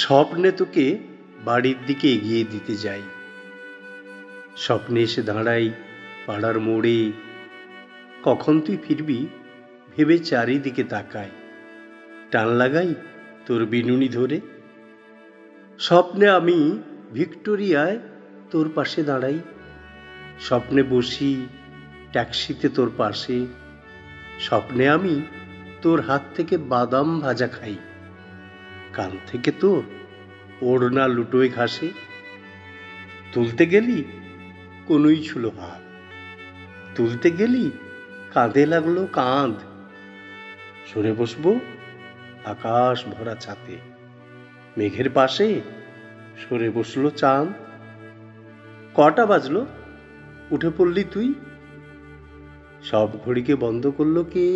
স্বপ্নে তোকে বাড়ির দিকে এগিয়ে দিতে যাই, স্বপ্নে এসে দাঁড়াই পাড়ার মোড়ে, কখন তুই ফিরবি ভেবে চারিদিকে তাকাই, টান লাগাই তোর বিনুনি ধরে। স্বপ্নে আমি ভিক্টোরিয়ায় তোর পাশে দাঁড়াই, স্বপ্নে বসি ট্যাক্সিতে তোর পাশে, স্বপ্নে আমি তোর হাত থেকে বাদাম ভাজা খাই, কান থেকে তোর ওড়না লুটোয় ঘাসে। তুলতে গেলি কোনোই ছুলো হাত, তুলতে গেলি কাঁধে লাগলো কাঁধ, সরে বসবো আকাশ ভরা ছাতে, মেঘের পাশে সরে বসলো চাঁদ। কটা বাজলো উঠে পড়লি তুই, সব ঘড়িকে বন্ধ করলো কে?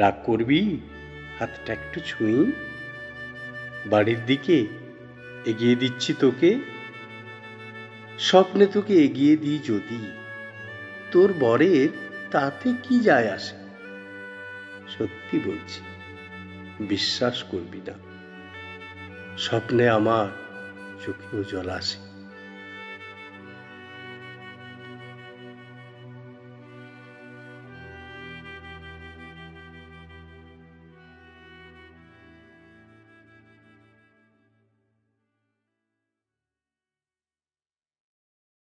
রাগ করবি হাতটা একটু ছুঁই, বাড়ির দিকে এগিয়ে দিচ্ছি তোকে। স্বপ্নে তোকে এগিয়ে দিই যদি, তোর বরের তাতে কি যায় আসে? সত্যি বলছি, বিশ্বাস করবি না, স্বপ্নে আমার চোখেও জল আসে।